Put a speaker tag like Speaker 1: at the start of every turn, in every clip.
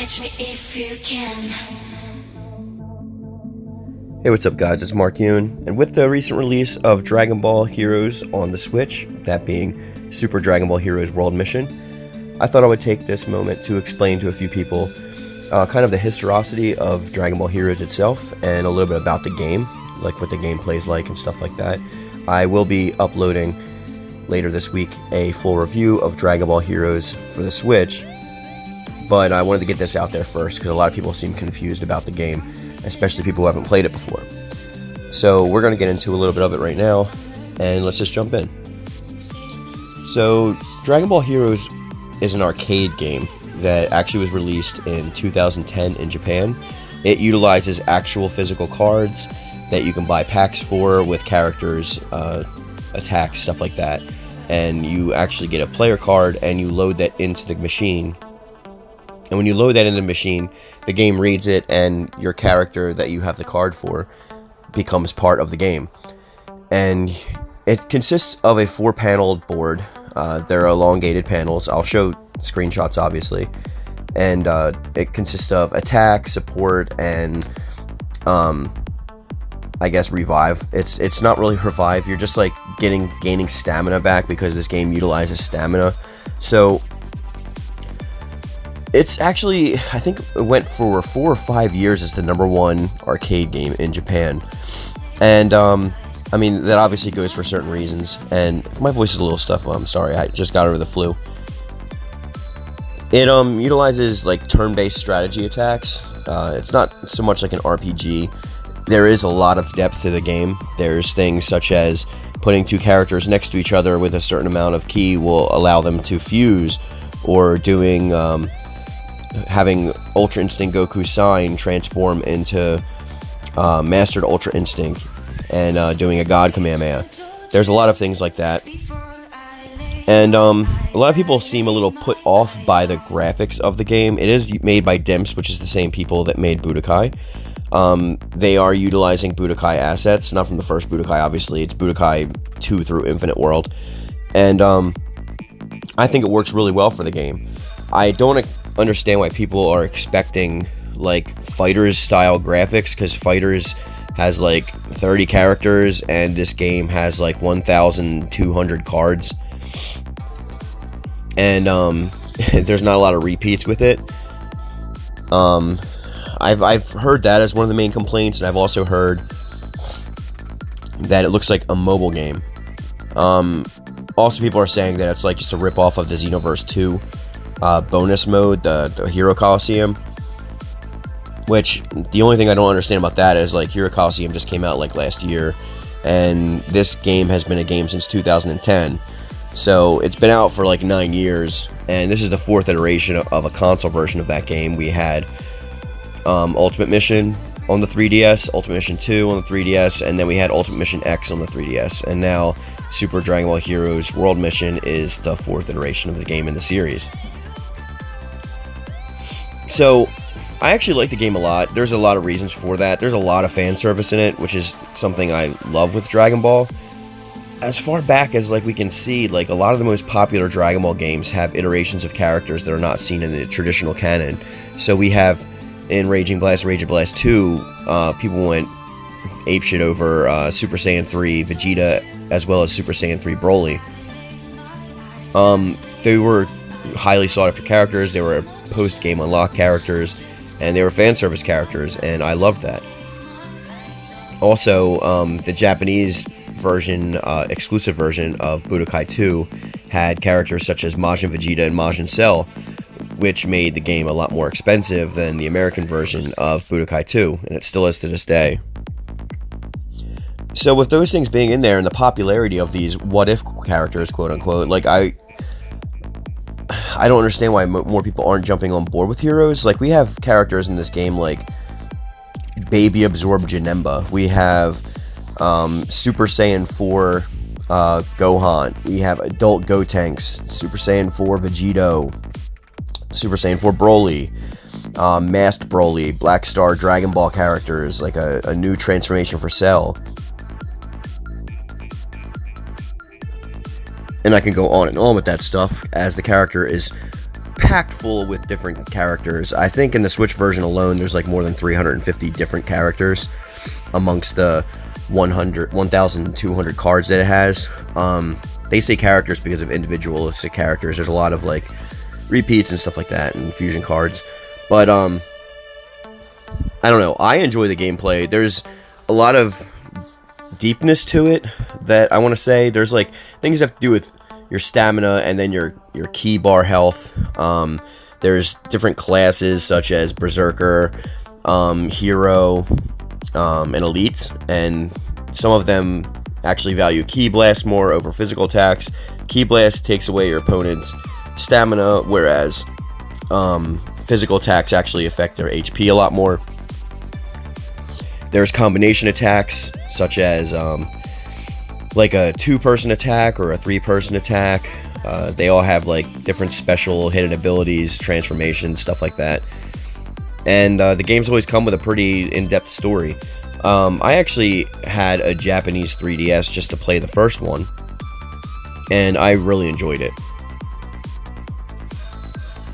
Speaker 1: catch me if you can.
Speaker 2: Hey, what's up guys, it's Mark Yoon, and with the recent release of Dragon Ball Heroes on the Switch, that being Super Dragon Ball Heroes World Mission, I thought I would take this moment to explain to a few people kind of the historicity of Dragon Ball Heroes itself, and a little bit about the game, like what the game plays like and stuff like that. I will be uploading later this week a full review of Dragon Ball Heroes for the Switch, but I wanted to get this out there first because a lot of people seem confused about the game, especially people who haven't played it before. So we're going to get into a little bit of it right now, and let's just jump in. So Dragon Ball Heroes is an arcade game that actually was released in 2010 in Japan. It utilizes actual physical cards that you can buy packs for with characters, attacks, stuff like that. And you actually get a player card and you load that into the machine. And when you load that into the machine, the game reads it, and your character that you have the card for becomes part of the game. And it consists of a 4-paneled board. They're elongated panels. I'll show screenshots, obviously. And it consists of attack, support, and I guess revive. It's not really revive. You're just like gaining stamina back because this game utilizes stamina. So it's actually, I think it went for 4 or 5 years as the #1 arcade game in Japan. And I mean, that obviously goes for certain reasons. And if my voice is a little stuffed, I'm sorry, I just got over the flu. It utilizes like turn-based strategy attacks. It's not so much like an RPG. There is a lot of depth to the game. There's things such as putting 2 characters next to each other with a certain amount of ki will allow them to fuse, or doing having Ultra Instinct Goku Sign transform into Mastered Ultra Instinct, and doing a God Kamehameha. There's a lot of things like that. And a lot of people seem a little put off by the graphics of the game. It is made by Dimps, which is the same people that made Budokai. They are utilizing Budokai assets, not from the first Budokai, obviously. It's Budokai 2 through Infinite World. And I think it works really well for the game. I don't understand why people are expecting like Fighters style graphics, because Fighters has like 30 characters and this game has like 1,200 cards, and there's not a lot of repeats with it. I've heard that as one of the main complaints, and I've also heard that it looks like a mobile game. Also, people are saying that it's like just a rip-off of the Xenoverse 2 bonus mode, the Hero Coliseum, which the only thing I don't understand about that is like Hero Coliseum just came out like last year, and this game has been a game since 2010, so it's been out for like 9 years, and this is the 4th iteration of a console version of that game. We had Ultimate Mission on the 3DS, Ultimate Mission 2 on the 3DS, and then we had Ultimate Mission X on the 3DS, and now Super Dragon Ball Heroes World Mission is the 4th iteration of the game in the series. So I actually like the game a lot. There's a lot of reasons for that. There's a lot of fan service in it, which is something I love with Dragon Ball. As far back as like we can see, like a lot of the most popular Dragon Ball games have iterations of characters that are not seen in the traditional canon. So we have in Raging Blast 2, people went apeshit over Super Saiyan 3 Vegeta as well as Super Saiyan 3 Broly. They were highly sought after characters. They were post-game unlock characters, and they were fan service characters, and I loved that. Also, the Japanese version, exclusive version of Budokai 2 had characters such as Majin Vegeta and Majin Cell, which made the game a lot more expensive than the American version of Budokai 2, and it still is to this day. So with those things being in there, and the popularity of these what-if characters, quote-unquote, like I don't understand why more people aren't jumping on board with Heroes. Like, we have characters in this game like Baby Absorbed Janemba. We have Super Saiyan 4 Gohan. We have Adult Gotenks, Super Saiyan 4 Vegito, Super Saiyan 4 Broly, Masked Broly, Black Star Dragon Ball characters, like a new transformation for Cell. And I can go on and on with that stuff, as the character is packed full with different characters. I think in the Switch version alone, there's like more than 350 different characters amongst the 1,200 cards that it has. They say characters because of individualistic characters. There's a lot of like repeats and stuff like that, and fusion cards. But I don't know. I enjoy the gameplay. There's a lot of deepness to it that I want to say. There's like things that have to do with your stamina and then your key bar health. There's different classes such as Berserker, Hero, and Elite, and some of them actually value Ki Blast more over physical attacks. Ki Blast takes away your opponent's stamina, whereas physical attacks actually affect their HP a lot more. There's combination attacks, such as like a 2-person attack or a 3-person attack. They all have like different special hidden abilities, transformations, stuff like that. And the games always come with a pretty in-depth story. I actually had a Japanese 3DS just to play the first one, and I really enjoyed it.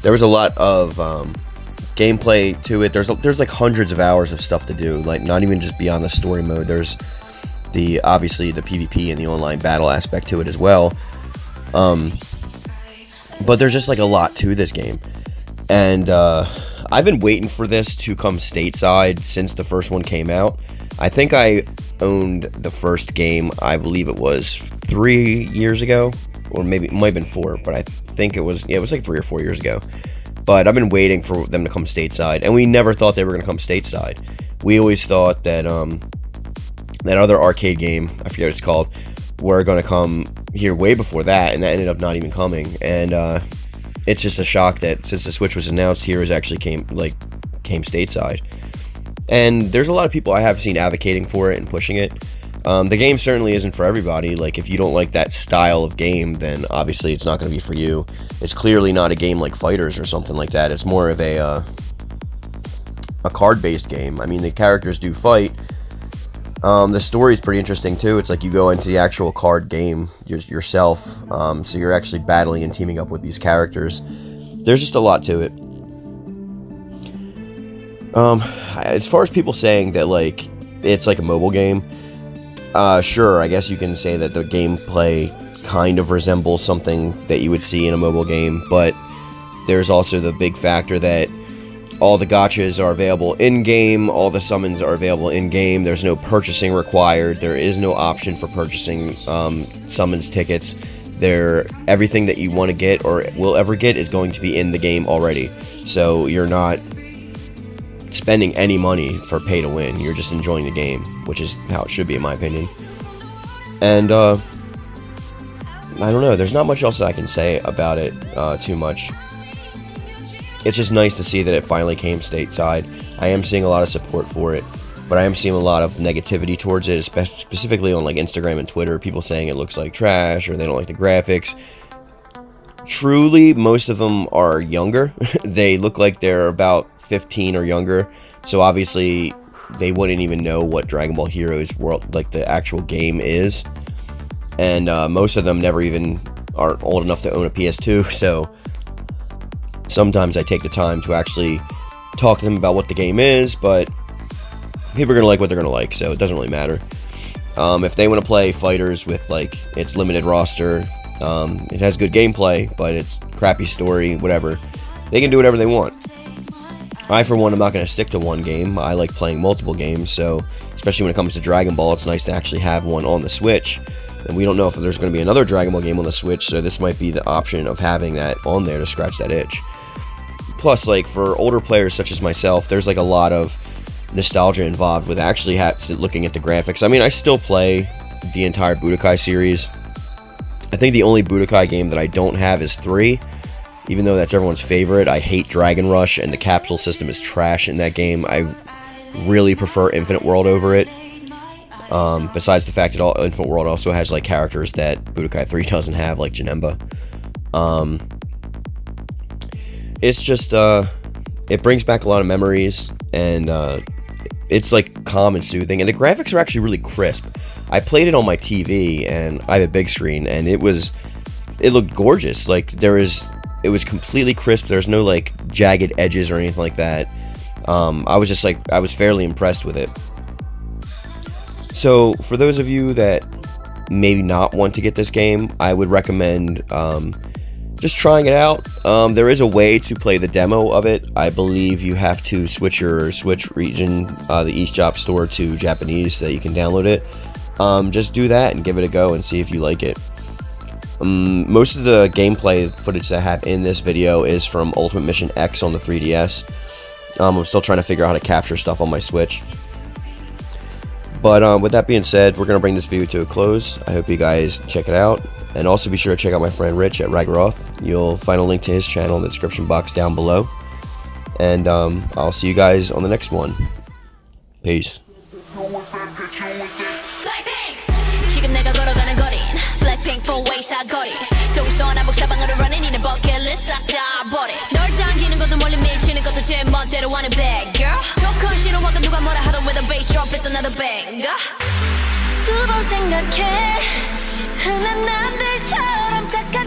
Speaker 2: There was a lot of gameplay to it. There's like hundreds of hours of stuff to do, like not even just beyond the story mode. There's obviously the PvP and the online battle aspect to it as well. But there's just like a lot to this game, and I've been waiting for this to come stateside since the first one came out. I think I owned the first game, I believe it was 3 years ago, or maybe it might have been 4, but I think it was like 3 or 4 years ago. But I've been waiting for them to come stateside, and we never thought they were going to come stateside. We always thought that that other arcade game, I forget what it's called, were going to come here way before that, and that ended up not even coming. And it's just a shock that since the Switch was announced, Heroes actually came stateside. And there's a lot of people I have seen advocating for it and pushing it. The game certainly isn't for everybody. Like, if you don't like that style of game, then obviously it's not going to be for you. It's clearly not a game like Fighters or something like that. It's more of a card-based game. I mean, the characters do fight. The story is pretty interesting too. It's like you go into the actual card game yourself, so you're actually battling and teaming up with these characters. There's just a lot to it. As far as people saying that like it's like a mobile game, sure, I guess you can say that the gameplay kind of resembles something that you would see in a mobile game, but there's also the big factor that all the gachas are available in-game, all the summons are available in-game, there's no purchasing required, there is no option for purchasing summons tickets. Everything that you want to get or will ever get is going to be in the game already, so you're not spending any money for pay to win. You're just enjoying the game, which is how it should be in my opinion. And I don't know, there's not much else that I can say about it too much. It's just nice to see that it finally came stateside. I am seeing a lot of support for it, but I am seeing a lot of negativity towards it, specifically on like Instagram and Twitter, people saying it looks like trash or they don't like the graphics. Truly, most of them are younger. They look like they're about 15 or younger, so obviously they wouldn't even know what Dragon Ball Heroes world, like the actual game, is. And most of them never even are old enough to own a PS2, so sometimes I take the time to actually talk to them about what the game is, but people are going to like what they're going to like, so it doesn't really matter. If they want to play Fighters with like its limited roster, it has good gameplay, but it's crappy story, whatever, they can do whatever they want. I, for one, am not going to stick to one game. I like playing multiple games, so especially when it comes to Dragon Ball, it's nice to actually have one on the Switch. And we don't know if there's going to be another Dragon Ball game on the Switch, so this might be the option of having that on there to scratch that itch. Plus, like, for older players such as myself, there's like a lot of nostalgia involved with actually looking at the graphics. I mean, I still play the entire Budokai series. I think the only Budokai game that I don't have is 3. Even though that's everyone's favorite, I hate Dragon Rush, and the capsule system is trash in that game. I really prefer Infinite World over it. Besides the fact that Infinite World also has like characters that Budokai 3 doesn't have, like Janemba. It's just, it brings back a lot of memories, and it's like calm and soothing, and the graphics are actually really crisp. I played it on my TV, and I have a big screen, and it looked gorgeous. Like, there is It was completely crisp. There's no like jagged edges or anything like that. I was fairly impressed with it. So for those of you that maybe not want to get this game, I would recommend just trying it out. There is a way to play the demo of it. I believe you have to switch your Switch region, the eShop store, to Japanese so that you can download it. Just do that and give it a go and see if you like it. Most of the gameplay footage that I have in this video is from Ultimate Mission X on the 3DS. I'm still trying to figure out how to capture stuff on my Switch. But with that being said, we're going to bring this video to a close. I hope you guys check it out. And also be sure to check out my friend Rich at Ragaroth. You'll find a link to his channel in the description box down below. And I'll see you guys on the next one. Peace.
Speaker 3: 지금 내가 걸어가는 거린 Blackpink four way 사거리 동서남북 사방으로 running in a bucket list 싹 다 버려 널 당기는 것도 멀리 밀치는 것도 제 멋대로 하는 bad girl 조금 싫어하고 누가 뭐라 하던 with a bass drop it's another banger 두 번 생각해 흔한 남들처럼 착각